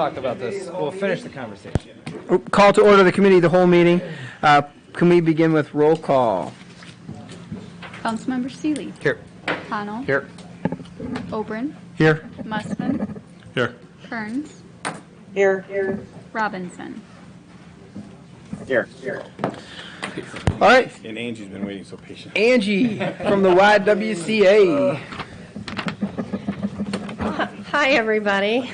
talk about this. We'll finish the conversation. Call to order the committee of the whole meeting. Can we begin with roll call? Councilmember Seeley. Here. Connell. Here. Obrin. Here. Musman. Here. Kearns. Here. Robinson. Here. All right. And Angie's been waiting so patiently. Angie from the YWCA. Hi, everybody.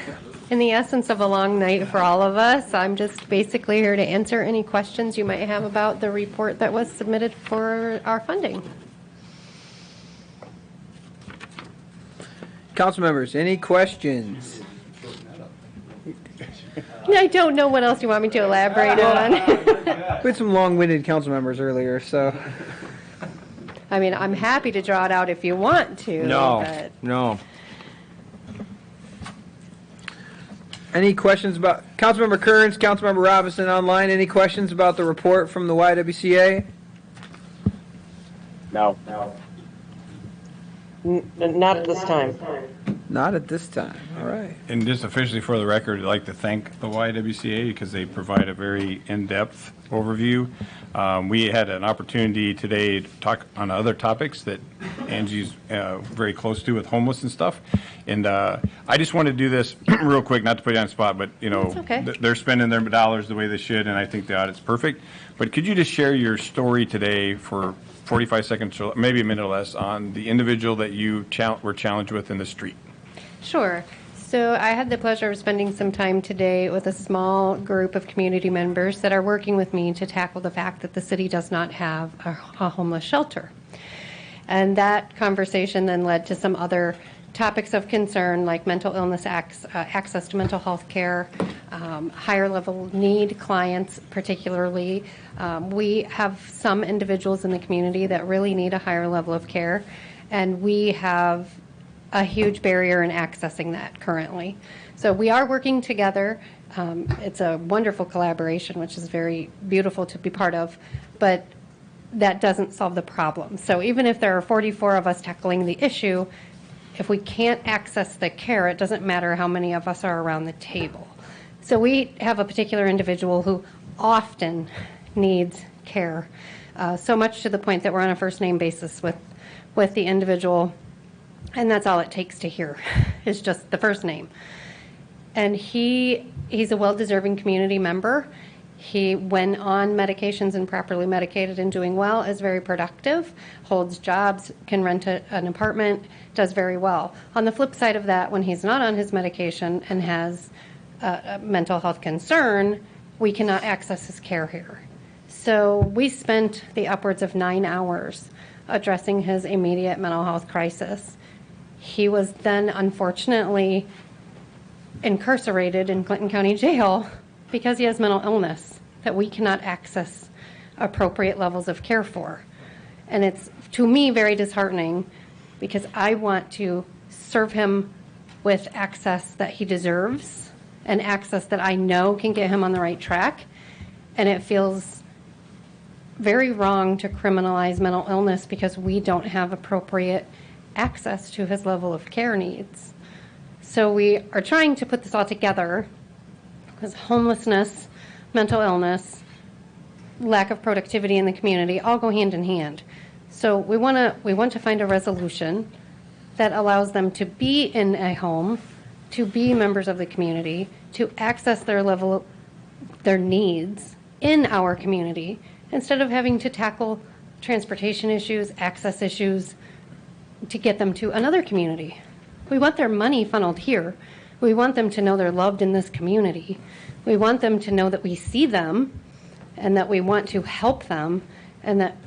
In the essence of a long night for all of us, I'm just basically here to answer any questions you might have about the report that was submitted for our funding. Council members, any questions? I don't know what else you want me to elaborate on. We had some long-winded council members earlier, so. I mean, I'm happy to draw it out if you want to. No. Any questions about, Councilmember Kearns, Councilmember Robinson online, any questions about the report from the YWCA? No. Not at this time. Not at this time, all right. And just officially for the record, I'd like to thank the YWCA because they provide a very in-depth overview. We had an opportunity today to talk on other topics that Angie's very close to with homeless and stuff. And I just want to do this real quick, not to put you on the spot, but you know, okay. They're spending their dollars the way they should, and I think the audit's perfect. But could you just share your story today for 45 seconds, or maybe a minute or less, on the individual that you were challenged with in the street? Sure. So I had the pleasure of spending some time today with a small group of community members that are working with me to tackle the fact that the city does not have a homeless shelter. And that conversation then led to some other topics of concern like mental illness access to mental health care, higher level need clients particularly. We have some individuals in the community that really need a higher level of care, and we have a huge barrier in accessing that currently. So we are working together. It's a wonderful collaboration, which is very beautiful to be part of, but that doesn't solve the problem. So even if there are 44 of us tackling the issue, if we can't access the care, it doesn't matter how many of us are around the table. So we have a particular individual who often needs care, so much to the point that we're on a first name basis with the individual. And that's all it takes to hear is just the first name. And he's a well-deserving community member. He, when on medications and properly medicated and doing well, is very productive, holds jobs, can rent an apartment, does very well. On the flip side of that, when he's not on his medication and has a mental health concern, we cannot access his care here. So we spent the upwards of 9 hours addressing his immediate mental health crisis. He was then, unfortunately, incarcerated in Clinton County Jail because he has mental illness that we cannot access appropriate levels of care for. And it's, to me, very disheartening because I want to serve him with access that he deserves and access that I know can get him on the right track. And it feels very wrong to criminalize mental illness because we don't have appropriate access to his level of care needs. So we are trying to put this all together because homelessness, mental illness, lack of productivity in the community all go hand in hand. So we want to find a resolution that allows them to be in a home, to be members of the community, to access their needs in our community instead of having to tackle transportation issues, access issues, to get them to another community. We want their money funneled here. We want them to know they're loved in this community. We want them to know that we see them and that we want to help them and that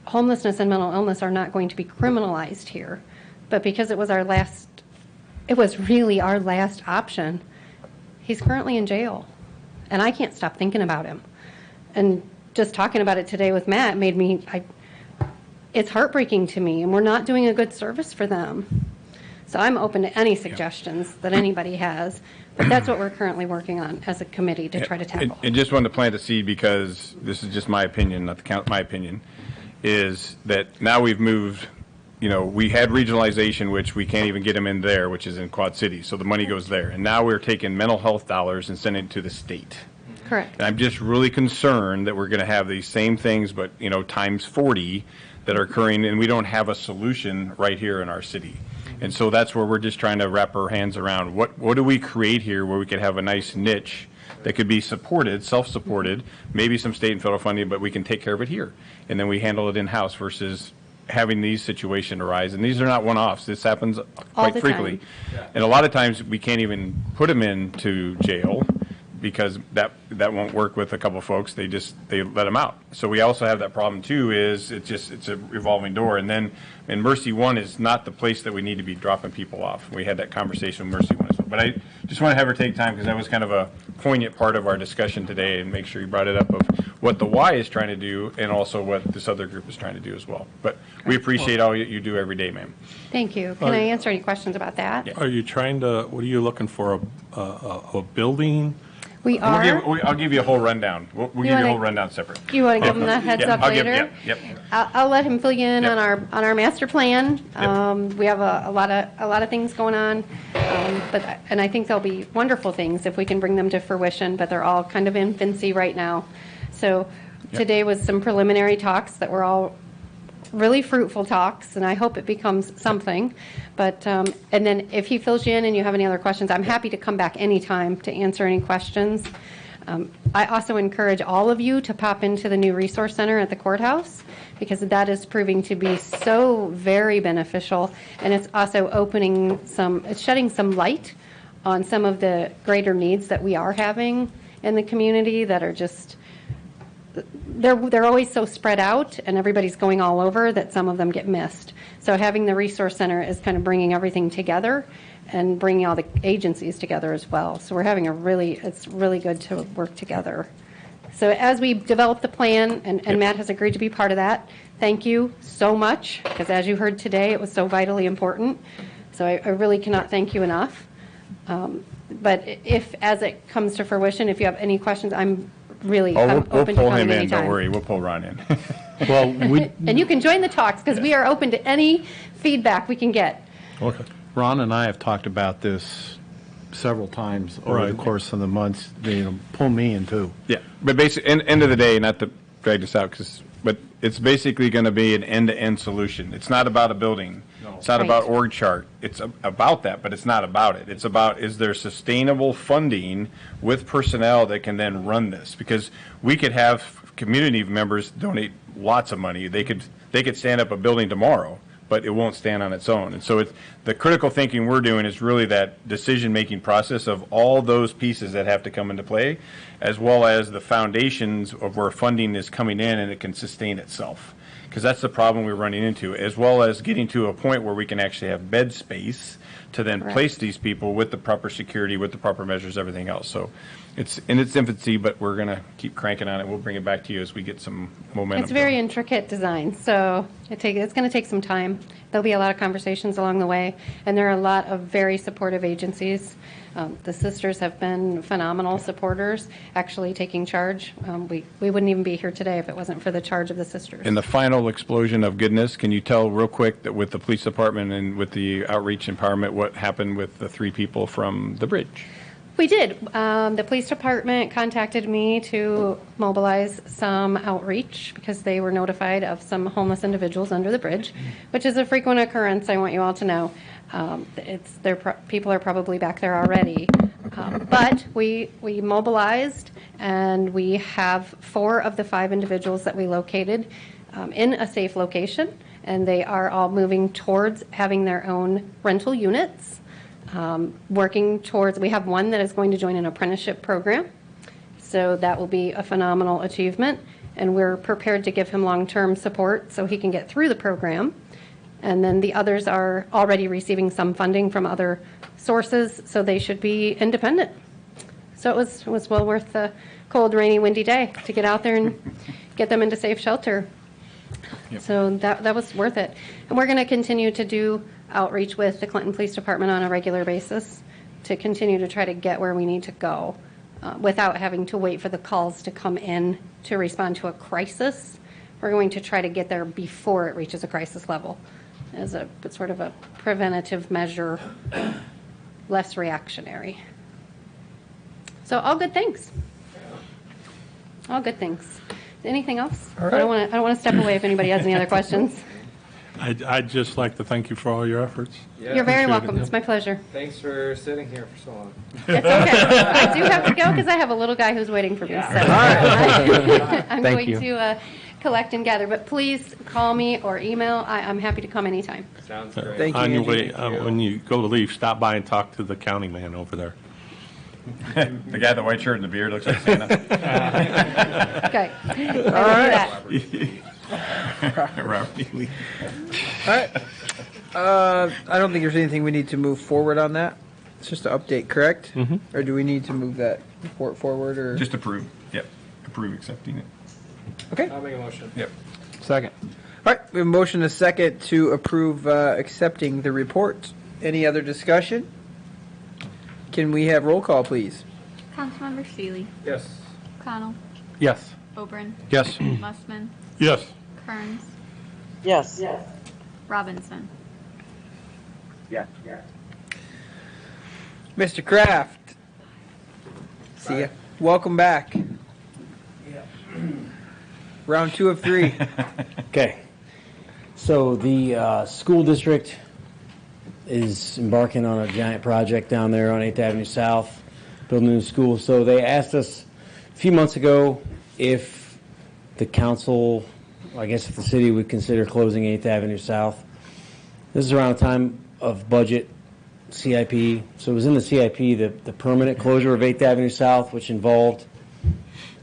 homelessness and mental illness are not going to be criminalized here. But because it was really our last option, he's currently in jail. And I can't stop thinking about him. And just talking about it today with Matt made me, it's heartbreaking to me, and we're not doing a good service for them. So I'm open to any suggestions that anybody has, but that's what we're currently working on as a committee to try to tackle. And just wanted to plant a seed because this is just my opinion, not the count. My opinion is that now we've moved we had regionalization, which we can't even get them in there, which is in Quad Cities. So the money goes there. And now we're taking mental health dollars and sending it to the state. Correct. And I'm just really concerned that we're going to have these same things, but, times 40 that are occurring, and we don't have a solution right here in our city. And so that's where we're just trying to wrap our hands around. What do we create here where we could have a nice niche that could be supported, self-supported, maybe some state and federal funding, but we can take care of it here. And then we handle it in-house versus having these situations arise. And these are not one-offs. This happens quite the frequently. time. And a lot of times we can't even put them into jail because that won't work with a couple folks. They let them out. So we also have that problem too, is it's a revolving door. And then, and Mercy One is not the place that we need to be dropping people off. We had that conversation with Mercy One as well. But I just want to have her take time because that was kind of a poignant part of our discussion today, and make sure you brought it up of what the Y is trying to do and also what this other group is trying to do as well. But we appreciate all you do every day, ma'am. Thank you. Can I answer any questions about that? Yeah. Are you trying to, what are you looking for, a building? We are. I'll give you a whole rundown. We'll give you a wanna- whole rundown separate. You want to give him the heads Yeah, up I'll give- later? Yep. I'll let him fill you in Yep. on our master plan. Yep. We have a lot of things going on, and I think there'll be wonderful things if we can bring them to fruition. But they're all kind of infancy right now. So today was some preliminary talks that were all really fruitful talks, and I hope it becomes something. But and then if he fills you in and you have any other questions, I'm happy to come back anytime to answer any questions. I also encourage all of you to pop into the new resource center at the courthouse, because that is proving to be so very beneficial, and it's also it's shedding some light on some of the greater needs that we are having in the community that are just, they're always so spread out and everybody's going all over that some of them get missed. So having the resource center is kind of bringing everything together and bringing all the agencies together as well. So we're having it's really good to work together. So as we develop the plan, and Matt has agreed to be part of that, thank you so much, because as you heard today, it was so vitally important. So I really cannot thank you enough. But if, as it comes to fruition, if you have any questions, I'm really We'll open to pull coming him in, anytime. don't worry. We'll pull Ron in. Well, we, And you can join the talks, because we are open to any feedback we can get. okay. Ron and I have talked about this several times over the Right. course of the months. They pull me in too. Yeah, but basically, end of the day, not to drag this out, but it's basically going to be an end-to-end solution. It's not about a building. It's not Right. about org chart. It's about that, but it's not about it. It's about, is there sustainable funding with personnel that can then run this? Because we could have community members donate lots of money. They could stand up a building tomorrow, but it won't stand on its own. And so the critical thinking we're doing is really that decision-making process of all those pieces that have to come into play, as well as the foundations of where funding is coming in and it can sustain itself. Because that's the problem we're running into, as well as getting to a point where we can actually have bed space to then Correct. place these people with the proper security, with the proper measures, everything else. So it's in its infancy, but we're going to keep cranking on it. We'll bring it back to you as we get some momentum. It's very intricate design, so it's going to take some time. There'll be a lot of conversations along the way, and there are a lot of very supportive agencies. The sisters have been phenomenal supporters, actually taking charge. We wouldn't even be here today if it wasn't for the charge of the sisters. In the final explosion of goodness, can you tell real quick that with the police department and with the outreach empowerment, what happened with the 3 people from the bridge? We did. The police department contacted me to mobilize some outreach because they were notified of some homeless individuals under the bridge, which is a frequent occurrence, I want you all to know. People are probably back there already. But we mobilized, and we have 4 of the 5 individuals that we located in a safe location, and they are all moving towards having their own rental units. Working towards, we have one that is going to join an apprenticeship program, so that will be a phenomenal achievement, and we're prepared to give him long-term support so he can get through the program. And then the others are already receiving some funding from other sources, so they should be independent. So it was well worth the cold, rainy, windy day to get out there and get them into safe shelter. Yep. So that was worth it. And we're going to continue to do outreach with the Clinton Police Department on a regular basis to continue to try to get where we need to go without having to wait for the calls to come in to respond to a crisis. We're going to try to get there before it reaches a crisis level. as a sort of a preventative measure, less reactionary. So all good things. All good things. Anything else? All I don't want to step away if anybody has any other questions. I'd just like to thank you for all your efforts. You're very welcome. It's my pleasure. Thanks for sitting here for so long. It's okay. I do have to go because I have a little guy who's waiting for me. So I'm Thank going you. to collect and gather. But please call me or email. I'm happy to come anytime. Sounds great. Thank you, On your Angie. way, when you go to leave, stop by and talk to the county man over there. The guy in the white shirt and the beard looks like Santa. Okay. All right. Robert E. Lee. All right. I don't think there's anything we need to move forward on that. It's just an update, correct? Mm-hmm. Or do we need to move that report forward? Or Just approve. Yep. Approve accepting it. okay. I'll make a motion. Yep. Second. All right. We have a motion, a second, to approve accepting the report. Any other discussion? Can we have roll call, please? Councilmember Seeley, Yes. Connell, Yes. Oberon, Yes. Mussman, Yes. Kearns, Yes. Robinson. Mr. Kraft. See ya. Welcome back. Round 2 of 3. Okay. So the school district is embarking on a giant project down there on 8th Avenue South, building a new school. So they asked us a few months ago if the council, I guess if the city would consider closing 8th Avenue South. This is around the time of budget CIP. So it was in the CIP, the permanent closure of 8th Avenue South, which involved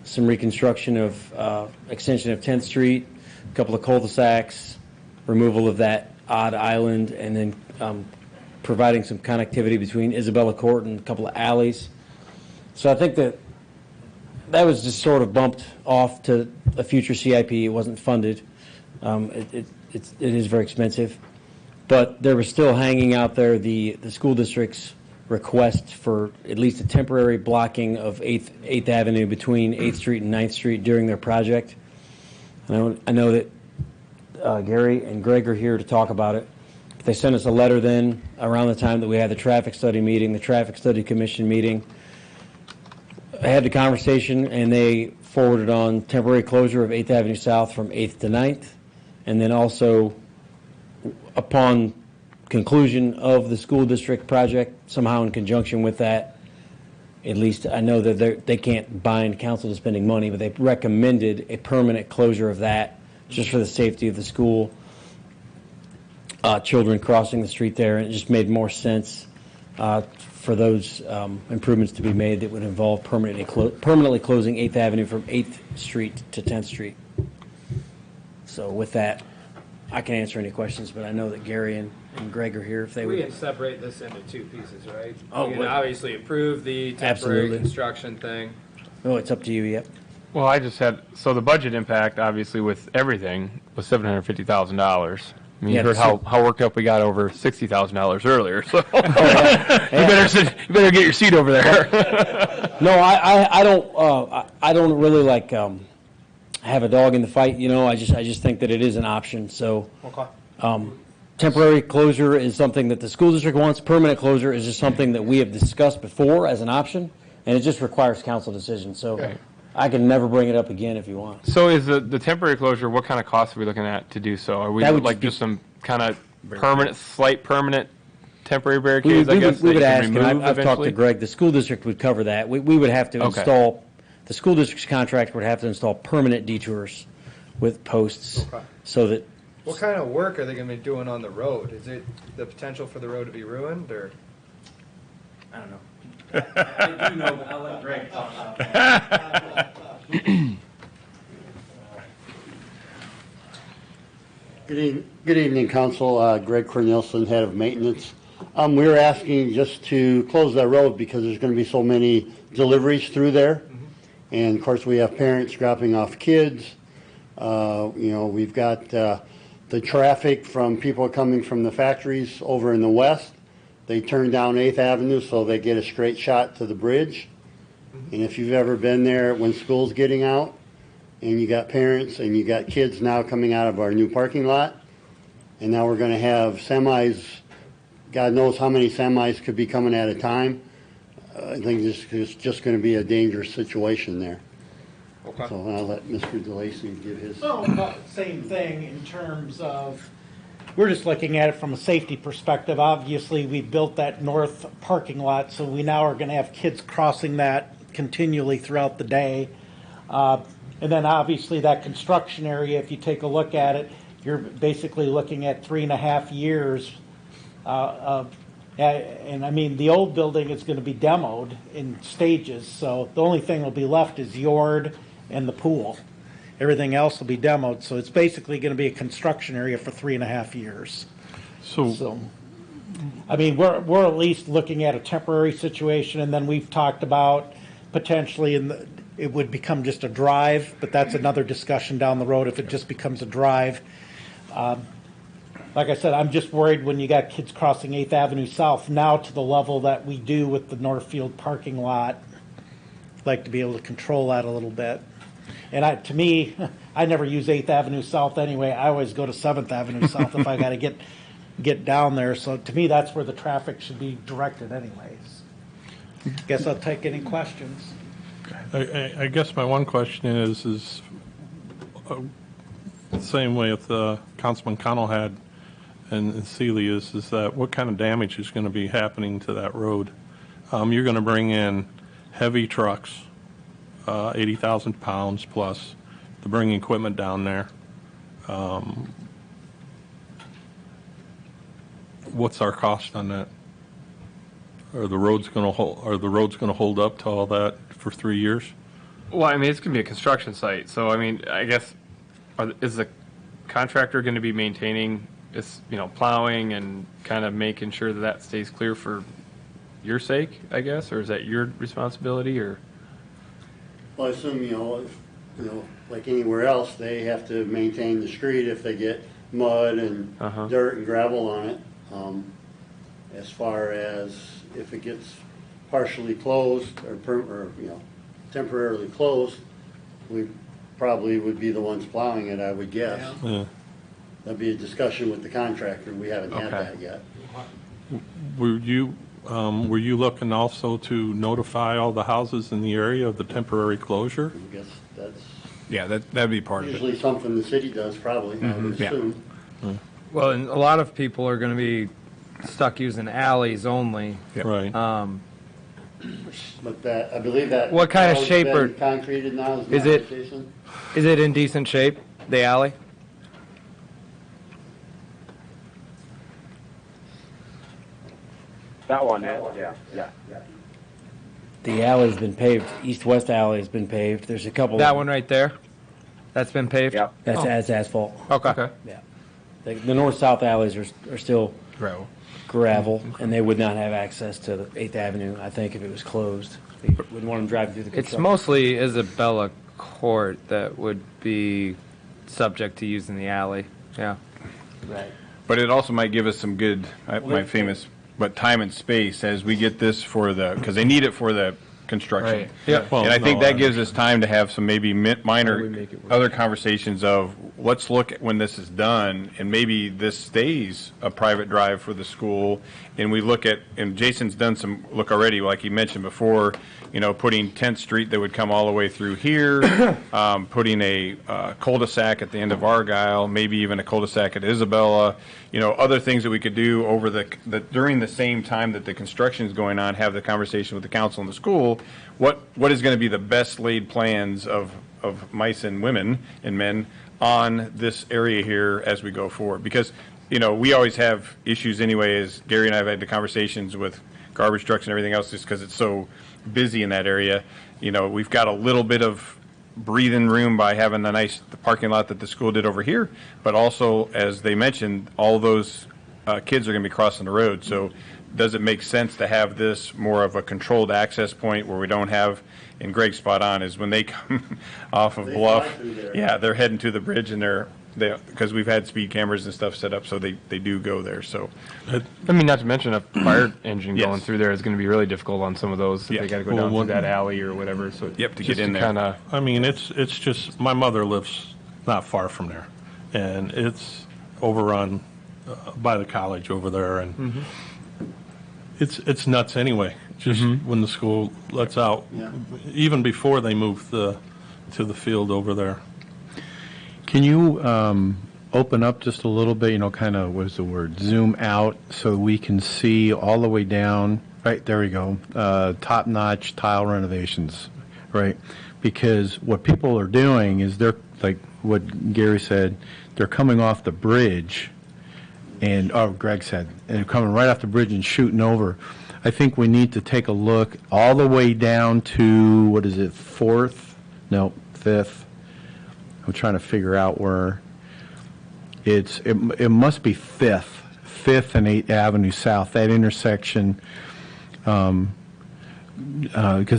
some reconstruction of extension of 10th Street, a couple of cul-de-sacs, removal of that odd island, and then providing some connectivity between Isabella Court and a couple of alleys. So I think that was just sort of bumped off to a future CIP. It wasn't funded. It is very expensive. But there was still hanging out there the school district's request for at least a temporary blocking of 8th Avenue between 8th Street and 9th Street during their project. And I know that Gary and Greg are here to talk about it. They sent us a letter then around the time that we had the traffic study meeting, the traffic study commission meeting. I had the conversation and they forwarded on temporary closure of 8th Avenue South from 8th to 9th. And then also upon conclusion of the school district project, somehow in conjunction with that, at least I know that they can't bind council to spending money, but they recommended a permanent closure of that just for the safety of the school, children crossing the street there, and it just made more sense for those improvements to be made that would involve permanently closing 8th Avenue from 8th Street to 10th Street. So with that, I can answer any questions, but I know that Gary and Greg are here if they We would. can separate this into two pieces, right? Oh, We can wait. obviously approve the temporary Absolutely. construction thing. Oh, it's up to you, yep. Well, I just had, so the budget impact, obviously, with everything, was $750,000. I mean, Yeah, you heard so- how worked up we got over $60,000 earlier, so you better get your seat over there. No, I don't really like have a dog in the fight. You know, I just think that it is an option. So, temporary closure is something that the school district wants. Permanent closure is just something that we have discussed before as an option, and it just requires council decision. So, Okay. I can never bring it up again if you want. So is the temporary closure, what kind of costs are we looking at to do so? Are we That would like be- just some kind of slight permanent temporary barricades, I guess, we that would you ask, can and remove I've talked to eventually? Greg, the school district would cover that. We would have to Okay. install, the school district's contract would have to install permanent detours with posts so that, What kind of work are they going to be doing on the road? Is it the potential for the road to be ruined, or? I don't know. I do know, but I'll let Greg talk about that. Good evening, Council. Greg Cornelison, Head of Maintenance. We were asking just to close that road because there's going to be so many deliveries through there. And of course, we have parents dropping off kids. We've got the traffic from people coming from the factories over in the west. They turn down 8th Avenue so they get a straight shot to the bridge. And if you've ever been there when school's getting out, and you got parents and you got kids now coming out of our new parking lot, and now we're going to have semis. God knows how many semis could be coming at a time. I think this is just going to be a dangerous situation there. Okay. So I'll let Mr. DeLacy give his. Well, same thing in terms of, we're just looking at it from a safety perspective. Obviously, we built that north parking lot, so we now are going to have kids crossing that continually throughout the day. And then obviously that construction area, if you take a look at it, you're basically looking at 3.5 years. And I mean, the old building is going to be demoed in stages, so the only thing will be left is yard and the pool. Everything else will be demoed, so it's basically going to be a construction area for 3.5 years. So, I mean, we're at least looking at a temporary situation, and then we've talked about potentially it would become just a drive, but that's another discussion down the road if it just becomes a drive. Like I said, I'm just worried when you got kids crossing 8th Avenue South now to the level that we do with the Northfield parking lot. I'd like to be able to control that a little bit. And to me, I never use 8th Avenue South anyway. I always go to 7th Avenue South if I got to get down there. So to me, that's where the traffic should be directed anyways. Guess I'll take any questions. I guess my one question is the same way with Councilman Connell had and Seeley is that what kind of damage is going to be happening to that road? You're going to bring in heavy trucks, 80,000 pounds plus, to bring equipment down there. What's our cost on that? Are the roads going to hold up to all that for 3 years? Well, I mean, it's going to be a construction site, so I mean, I guess, is the contractor going to be maintaining this, plowing and kind of making sure that stays clear for your sake, I guess, or is that your responsibility, or? Well, I assume, like anywhere else, they have to maintain the street if they get mud and dirt and gravel on it. As far as if it gets partially closed or temporarily closed, we probably would be the ones plowing it, I would guess. Yeah. That'd be a discussion with the contractor. We haven't had that yet. Were you looking also to notify all the houses in the area of the temporary closure? I guess that's that'd be part of it. usually something the city does, probably, I would assume. Well, and a lot of people are going to be stuck using alleys only. Right. But that, I believe that. What kind of alley's shape been or- concreted now? Is my it- understanding? Is it in decent shape, the alley? That one is, yeah. The alley's been paved, east-west alley has been paved. There's a couple. That one right there? That's been paved? Yeah. That's asphalt. Okay. Yeah. The north-south alleys are still gravel, and they would not have access to the 8th Avenue, I think, if it was closed. They wouldn't want them driving through the It's construction. mostly Isabella Court that would be subject to using the alley. Yeah. Right. But it also might give us some good, my famous, but time and space as we get this because they need it for the construction. Right. Yeah. Well, And I think no, that gives us time to have some maybe minor other conversations of let's look at when this is done and maybe this stays a private drive for the school. And we look at, and Jason's done some look already, like he mentioned before, putting 10th Street that would come all the way through here, putting a cul-de-sac at the end of Argyle, maybe even a cul-de-sac at Isabella, other things that we could do over during the same time that the construction is going on, have the conversation with the council and the school. What is going to be the best laid plans of mice and women and men on this area here as we go forward? Because, we always have issues anyway, as Gary and I have had the conversations with garbage trucks and everything else, just because it's so busy in that area. We've got a little bit of breathing room by having the parking lot that the school did over here, but also, as they mentioned, all those kids are going to be crossing the road. So does it make sense to have this more of a controlled access point where we don't have, and Greg's spot on, is when they come off of Bluff, they're heading to the bridge and because we've had speed cameras and stuff set up, so they do go there. So, I mean, not to mention a fire engine Yes. going through there is going to be really difficult on some of those. If Yeah. they got to go Well, down through what- that alley or whatever. So Yep, to just get in there. Kinda, I mean, it's just, my mother lives not far from there, and it's over on by the college over there, and it's nuts anyway. Just when the school lets out, Yeah. even before they move to the field over there. Can you open up just a little bit, kind of, what is the word, zoom out so we can see all the way down? Right, there we go. Top-notch tile renovations, right? Because what people are doing is they're, like what Gary said, they're coming off the bridge and, Greg said, and they're coming right off the bridge and shooting over. I think we need to take a look all the way down to, what is it, 4th? No, 5th. I'm trying to figure out where it must be 5th and 8th Avenue South, that intersection, because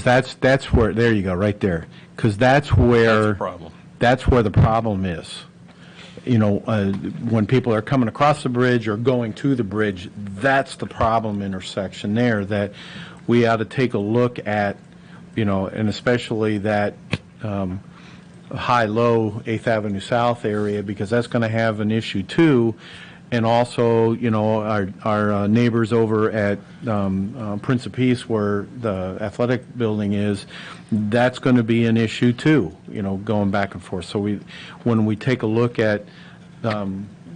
that's where, there you go, right there, because that's where That's a problem. that's where the problem is. When people are coming across the bridge or going to the bridge, that's the problem intersection there that we ought to take a look at, and especially that high-low 8th Avenue South area, because that's going to have an issue too. And also, our neighbors over at Prince of Peace, where the athletic building is, that's going to be an issue too, going back and forth. So when we take a look at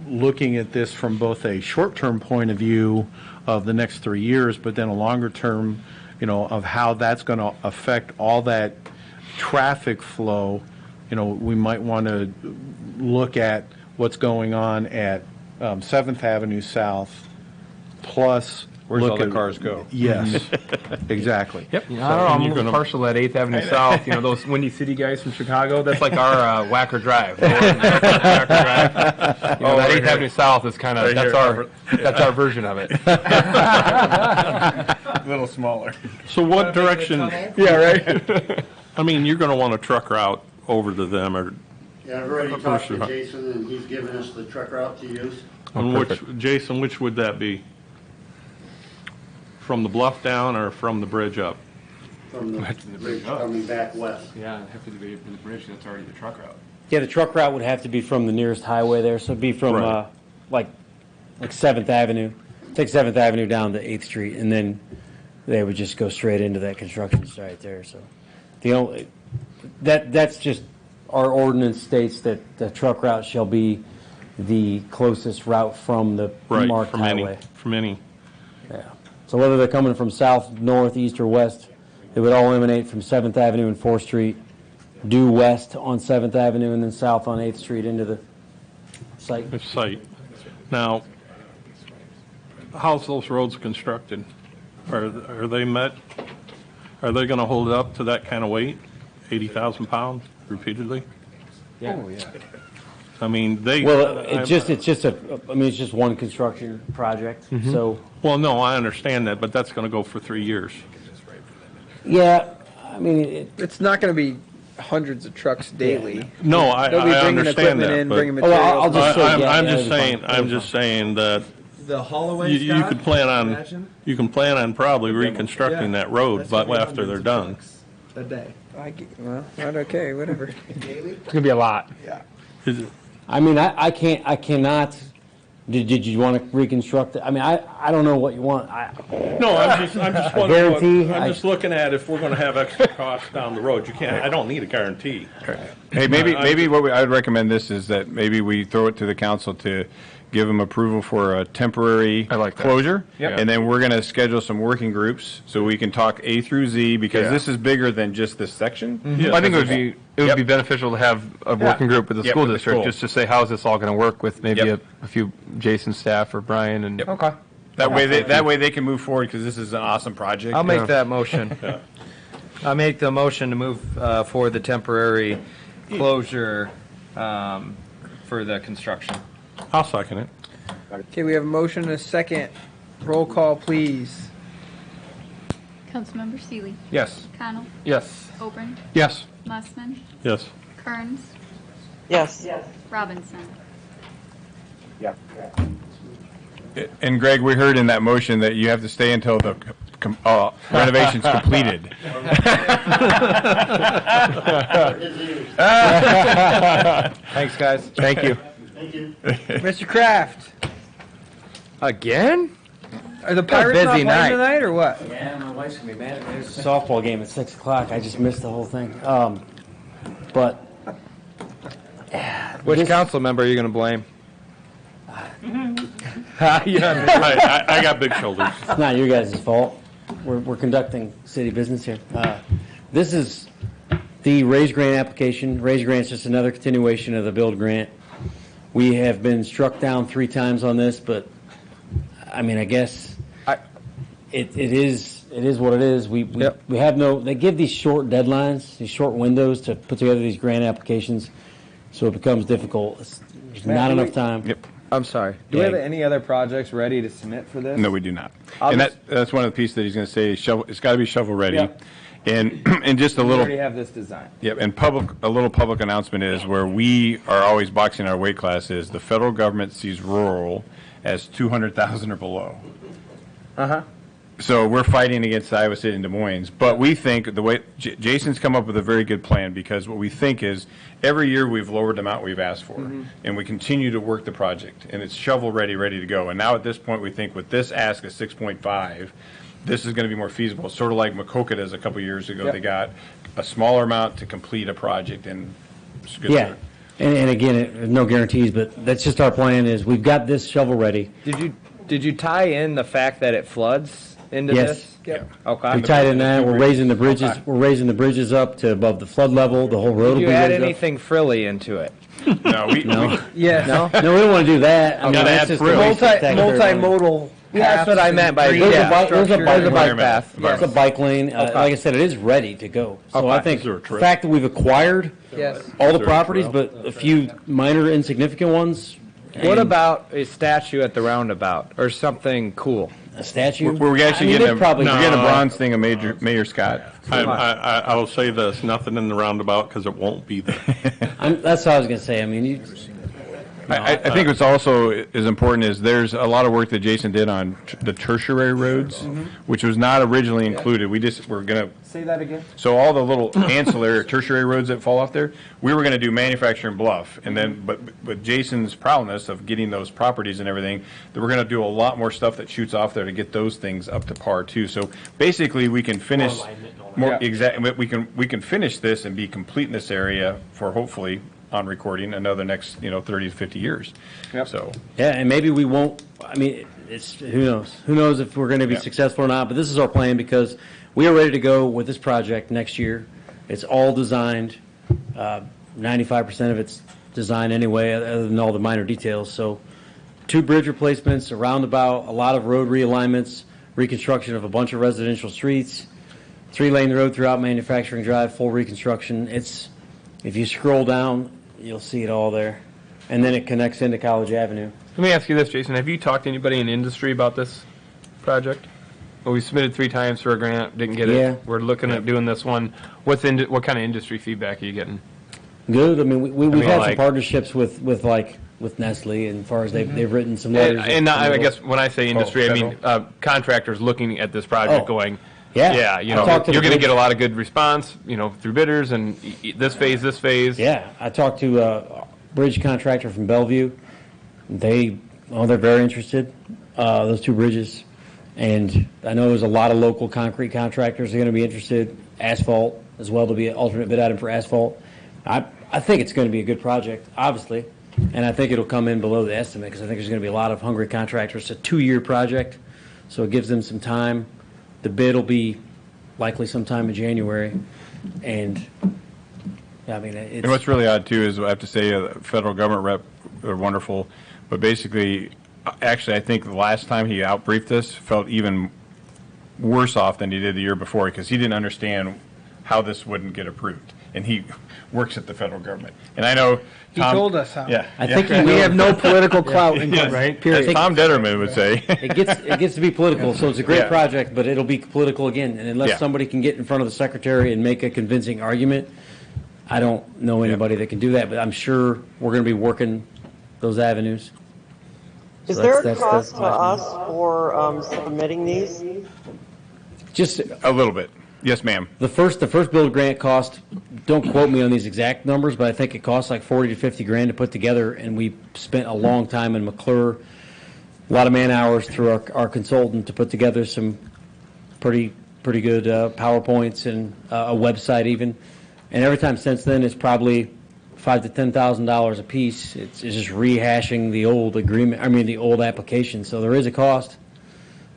looking at this from both a short-term point of view of the next 3 years, but then a longer term, of how that's going to affect all that traffic flow, we might want to look at what's going on at 7th Avenue South, plus Where's all look the at- cars go? Yes, exactly. Yep. I don't know. I'm a you're little gonna- partial at 8th Avenue South. Those Windy City guys from Chicago. That's like our Whacker Drive. Whacker Drive. That 8th Avenue South is kind of that's our version of it. A little smaller. So what direction? Yeah. Right. I mean, you're going to want a truck route over to them, or Yeah, I've already talked to Jason, and he's given us the truck route to use. on Jason, which would that be? From the bluff down or from the bridge up? From the bridge coming back west. Yeah, it'd have to be from the bridge. That's already the truck route. Yeah, the truck route would have to be from the nearest highway there, so it'd be from, Right. like 7th Avenue. Take 7th Avenue down to 8th Street, and then they would just go straight into that construction site there, so. That's just, our ordinance states that the truck route shall be the closest route from the Right, marked from highway. any. Yeah. So whether they're coming from south, north, east, or west, it would all emanate from 7th Avenue and 4th Street, due west on 7th Avenue, and then south on 8th Street into the site. Site. Now, how's those roads constructed? Are they met? Are they going to hold up to that kind of weight, 80,000 pounds repeatedly? Yeah. Oh, yeah. I mean, Well, it's just one construction project, so. Well, no, I understand that, but that's going to go for 3 years. Yeah, I mean, It's not going to be hundreds of trucks daily. No, I They'll be bringing understand equipment that, in, but bringing Oh, materials. I'll just say, yeah, I'm that'll just be saying, fine. I'm just saying that The Holloway, you could plan on probably reconstructing that road, but after they're done. a day. Well, not okay, whatever. It's gonna be a lot. Is it- I mean, I cannot, did you want to reconstruct it? I mean, I don't know what you want. No, I'm just wondering, guarantee, I'm just looking at if we're going to have extra costs down the road. I don't need a guarantee. Hey, maybe what I would recommend this is that maybe we throw it to the council to give them approval for a temporary I like that. closure. Yep. And then we're going to schedule some working groups so we can talk A through Z, because Yeah. this is bigger than just this section. Well, I think it would be beneficial to have a working group with the Yep, school with the district school. just to say how's this all going to work with maybe Yep. a few Jason staff or Brian and Okay. That way they can move forward, because this is an awesome project. I'll make that motion. I'll make the motion to move for the temporary closure for the construction. I'll second it. Okay, we have a motion and a second. Roll call, please. Councilmember Seeley, yes. Connell, Yes. Oben, Yes. Mussman, Yes. Kearns, Yes. Robinson. And Greg, we heard in that motion that you have to stay until the renovation's completed. Thanks, guys. Thank you. Thank you. Mr. Kraft. Again? Are the Pirates busy not playing night. tonight or what? Yeah, my wife's gonna be mad. There's a softball game at 6 o'clock. I just missed the whole thing. But Which council member are you going to blame? I got big shoulders. it's not your guys' fault. We're conducting city business here. This is the raise grant application. Raise grant's just another continuation of the build grant. We have been struck down 3 times on this, but I mean, I guess it is what it is. We have no. They give these short deadlines, these short windows to put together these grant applications, so it becomes difficult. There's not enough time. Yep. I'm sorry. Do we have any other projects ready to submit for this? No, we do not. I'll And just- that's one of the pieces that he's going to say, shovel, it's got to be shovel-ready. Yep. And just a We little, already have this design. yep, and a little public announcement is where we are always boxing our weight class is the federal government sees rural as 200,000 or below. Uh-huh. So we're fighting against Iowa City and Des Moines, but we think the way Jason's come up with a very good plan, because what we think is every year we've lowered the amount we've asked for, and we continue to work the project, and it's shovel ready to go. And now at this point, we think with this ask of 6.5, this is going to be more feasible. Sort of like Maquoketa does a couple years ago, Yep. they got a smaller amount to complete a project, and it's good. Yeah, and again, no guarantees, but that's just our plan. Is we've got this shovel ready. Did you tie in the fact that it floods into Yes. this? Yep. Okay. We tied in that. We're raising the bridges. Okay. We're raising the bridges up to above the flood level. The whole road will Did be you add raised up. anything frilly into it? No, No. Yes. No, we don't want to do that. I mean, gotta that's add just frills. a waste of taxpayer money. Multimodal. Yeah, that's what I meant by There's yeah, a bike, there's a structure. bike, There's a bike path. There's a bike lane. Like I said, it is ready to go. So Okay. I think Is there a the trip? fact that we've acquired Yes. all the there a properties, trail? but a few minor insignificant ones. What and about a statue at the roundabout or something cool? a statue? we're actually I mean, getting they're probably we're getting a bronze thing of Mayor Scott. I will say this, nothing in the roundabout because it won't be there. That's what I was going to say. I mean, I think what's also is important is there's a lot of work that Jason did on the tertiary roads, which was not originally included. We're going to, Say that again. so all the little ancillary tertiary roads that fall off there, we were going to do manufacturing bluff. And then, but Jason's prowess of getting those properties and everything, that we're going to do a lot more stuff that shoots off there to get those things up to par too. So basically we can finish more exactly, we can finish this and be complete in this area for hopefully on recording another next 30 to 50 years. Yep. So yeah, and maybe we won't. I mean, it's who knows? Who knows if we're going to be Yeah. successful or not? But this is our plan because we are ready to go with this project next year. It's all designed. 95% of it's designed anyway, other than all the minor details. So, 2 bridge replacements, a roundabout, a lot of road realignments, reconstruction of a bunch of residential streets, 3-lane road throughout Manufacturing Drive, full reconstruction. It's, if you scroll down, you'll see it all there. And then it connects into College Avenue. Let me ask you this, Jason. Have you talked to anybody in the industry about this project? Well, we submitted 3 times for a grant, didn't get it. Yeah. We're looking at doing this one. What kind of industry feedback are you getting? Good. I mean, we've mean, had some like- partnerships with Nestle, and as far as they've written some letters. And I guess when I say industry, I mean contractors looking at this project Oh. going, Yeah. you I know, talked to the you're going to bridge- get a lot of good response, through bidders and this phase. Yeah, I talked to a bridge contractor from Bellevue. They're very interested, those 2 bridges. And I know there's a lot of local concrete contractors that are going to be interested. Asphalt as well, to be an alternate bid item for asphalt. I think it's going to be a good project, obviously. And I think it'll come in below the estimate because I think there's going to be a lot of hungry contractors. It's a 2-year project, so it gives them some time. The bid will be likely sometime in January. And, I mean, it's... And what's really odd too is I have to say, federal government rep are wonderful, but basically, actually, I think the last time he outbriefed us felt even worse off than he did the year before because he didn't understand how this wouldn't get approved, and he works at the federal government. And I know He Tom, told us how. Yeah, I think yeah. We have no political clout in Yes, right? as Tom Detterman would say. It gets to be political, so it's a great Yeah. project, but it'll be political again. And unless Yeah. somebody can get in front of the secretary and make a convincing argument, I don't know anybody that can do that. But I'm sure we're going to be working those avenues. Is So there a that's cost to my- us for submitting these? Just A little bit. Yes, ma'am. the first build grant cost. Don't quote me on these exact numbers, but I think it costs like 40 to 50 grand to put together. And we spent a long time in McClure a lot of man hours through our consultant to put together some pretty good PowerPoints and a website even. And every time since then, it's probably $5,000 to $10,000 a piece. It's just rehashing the old agreement. I mean, the old application. So there is a cost,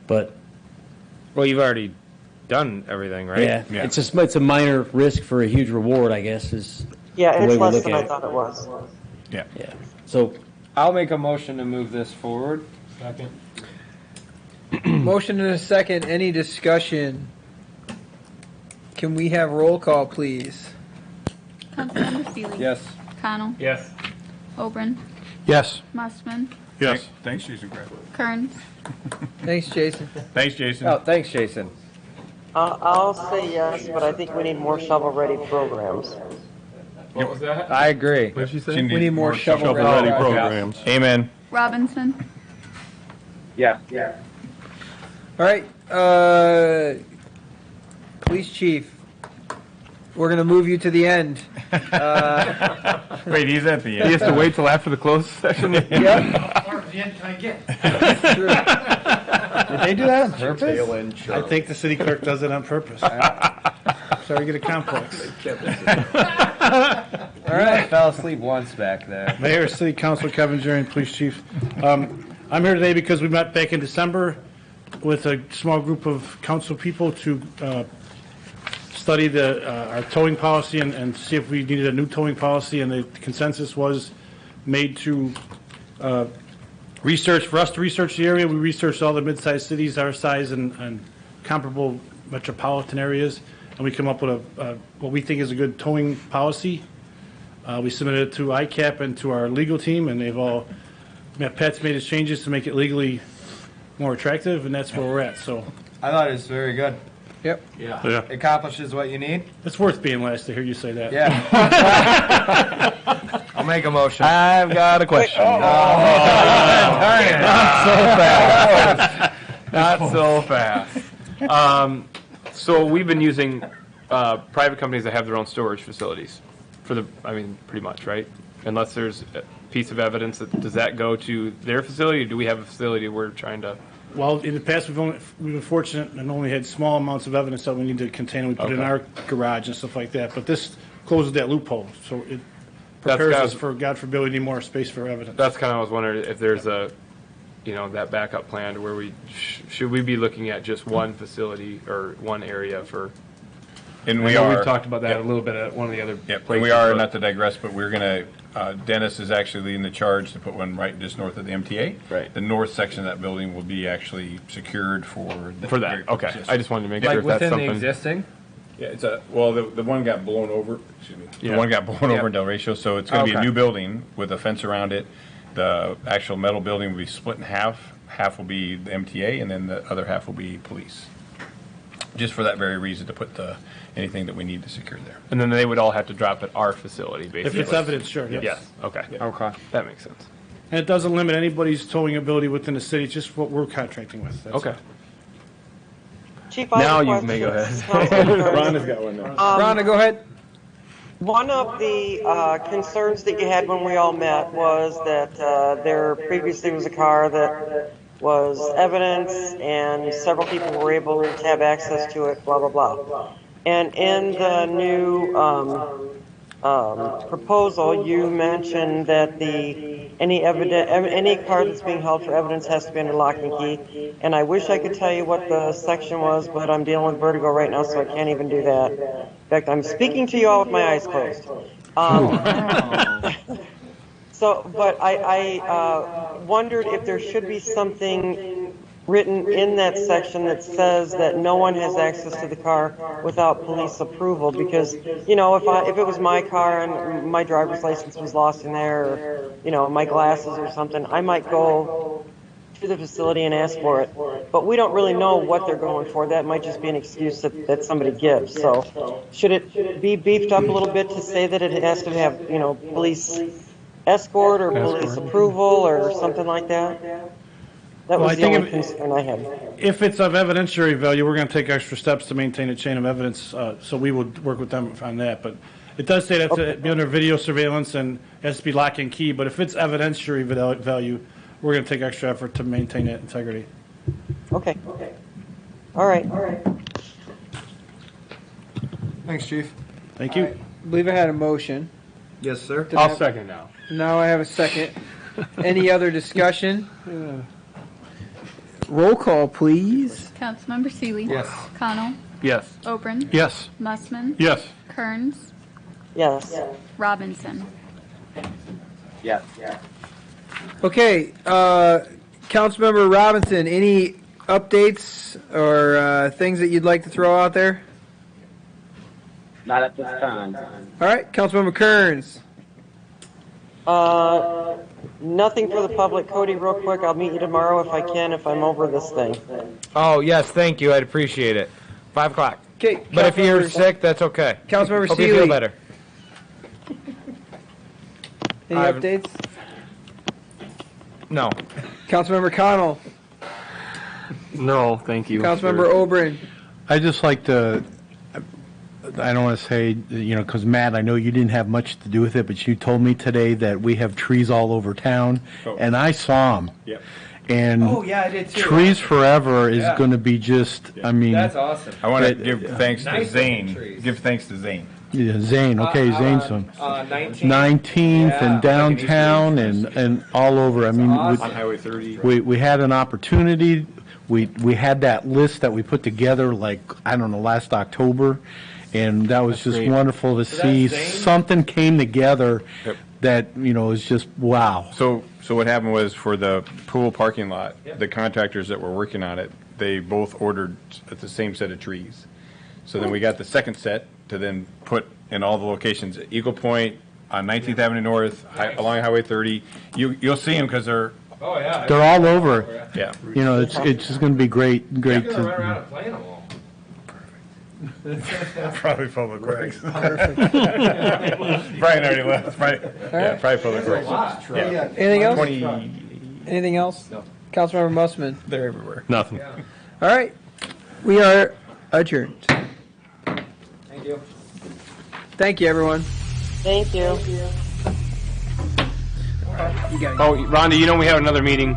but Well, you've already done everything, right? yeah, it's a minor risk for a huge reward, I guess. Is Yeah, the and way it's we less look than at I it. thought it was. Yeah. Yeah. So I'll make a motion to move this forward. Second. Motion and a second. Any discussion? Can we have roll call, please? Councilmember Seeley? Yes. Connell? Yes. Oberon? Yes. Mustman? Yes. Thanks, Jason Crab. Kearns? Thanks, Jason. Thanks, Jason. Oh, thanks, Jason. I'll say yes, but I think we need more shovel-ready programs. What was that? I agree. What did she say? We need more shovel-ready Shovel-ready programs. programs. Amen. Robinson? Yeah. All right, police chief, we're gonna move you to the end. Wait, he's at the He end. has to wait till after the closed session? Yep. Did they do that on purpose? I think the city clerk does it on purpose. Sorry, get a complex. All right. I fell asleep once back there. Mayor, City Council, Kevin Gyrion, Police Chief. I'm here today because we met back in December with a small group of council people to study our towing policy and see if we needed a new towing policy, and the consensus was made to for us to research the area. We researched all the mid-sized cities our size and comparable metropolitan areas, and we come up with what we think is a good towing policy. We submitted it to ICAP and to our legal team, and Pat's made his changes to make it legally more attractive, and that's where we're at. So I thought it was very good. Yep. Yeah. Accomplishes what you need. it's worth being last to hear you say that. Yeah. I'll make a motion. I've got a question. Not so fast. So we've been using private companies that have their own storage facilities pretty much, right? Unless there's a piece of evidence does that go to their facility, or do we have a facility we're trying to? Well, in the past, we've been fortunate and only had small amounts of evidence that we need to contain, and we put in our garage and stuff like that. But this closes that loophole, so it prepares us for, God forbid, we need more space for evidence. That's kind of, I was wondering if there's that backup plan to where we should we be looking at just one facility or one area for? And I know we've talked about that a little bit at one of the other Yep, places. we are, not to digress, but we're going to, Dennis is actually leading the charge to put one right just north of the MTA. Right. The north section of that building will be actually secured for that. Okay, Yes. I just wanted to make Like sure if that's within something. the existing? Yeah, it's the one got blown over, excuse me. Yeah. The one got blown Yeah. over in Del Ratio, so it's going to be a Okay. new building with a fence around it. The actual metal building will be split in half. Half will be the MTA, and then the other half will be police. Just for that very reason, to put anything that we need to secure there. And then they would all have to drop at our facility, basically. If it's evidence, sure, yes. Yes. Okay. Okay. That makes sense. And it doesn't limit anybody's towing ability within the city, it's just what we're contracting with. That's Okay. all. Chief, I Now have a you may go question. ahead. got one now. Rhonda, go ahead. One of the concerns that you had when we all met was that there previously was a car that was evidence and several people were able to have access to it, blah, blah, blah. And in the new proposal, you mentioned that any car that's being held for evidence has to be under lock and key. And I wish I could tell you what the section was, but I'm dealing with vertigo right now, so I can't even do that. In fact, I'm speaking to you all with my eyes closed. But I wondered if there should be something written in that section that says that no one has access to the car without police approval, because, if it was my car and my driver's license was lost in there, or, my glasses or something, I might go to the facility and ask for it. But we don't really know what they're going for. That might just be an excuse that somebody gives. So should it be beefed up a little bit to say that it has to have, police escort or police approval or something like that? That was the only concern I had. If it's of evidentiary value, we're going to take extra steps to maintain a chain of evidence, so we would work with them on that. But it does say that to be under video surveillance and it has to be lock and key, but if it's evidentiary value, we're going to take extra effort to maintain that integrity. Okay. All right. Thanks, Chief. Thank you. I believe I had a motion. Yes, sir. I'll second now. Now I have a second. Any other discussion? Roll call, please. Councilmember Seeley. Yes. Connell. Yes. Oberon. Yes. Mussman. Yes. Kearns. Yes. Robinson. Okay, Councilmember Robinson, any updates or things that you'd like to throw out there? Not at this time. All right, Councilmember Kearns. Nothing for the public. Cody, real quick, I'll meet you tomorrow if I can, if I'm over this thing. Oh, yes, thank you. I'd appreciate it. 5 o'clock. Okay, But if you're Councilmember- sick, that's okay. Councilmember Hope you feel Seeley. better. Any I've- updates? No. Councilmember Connell. No, thank you. Councilmember Oberon. I just like to, I don't want to say, because Matt, I know you didn't have much to do with it, but you told me today that we have trees all over town, and I saw them. Yep. And Oh, yeah, I did too. Trees Forever is Yeah. going to be just, I mean, awesome. I want to But- give thanks to Nice Zane. looking trees. Give thanks to Zane. yeah, Zane, okay, Zane's some. 19th. 19th and downtown and all over. I mean, On Highway 30. we had an opportunity. We had that list that we put together like, I don't know, last October. And that was just great. wonderful to see. Zane? Something came together Yep. that, is just wow. So what happened was for the pool parking lot, the contractors that were working on it, they both ordered the same set of trees. So then we got the second set to then put in all the locations, at Eagle Point, on 19th Avenue North, along Highway 30. You'll see them because they're, Oh, yeah. They're all over. yeah. It's just going to be great Run around to. and playing them all. Probably Public Works. Brian already left. Yeah, probably Public Works. Yeah. Anything else? 20, Anything else? No. Councilmember Mussman. they're everywhere. Nothing. All right, we are adjourned. Thank you. Thank you, everyone. Thank you. You got Oh, Rhonda, we have another meeting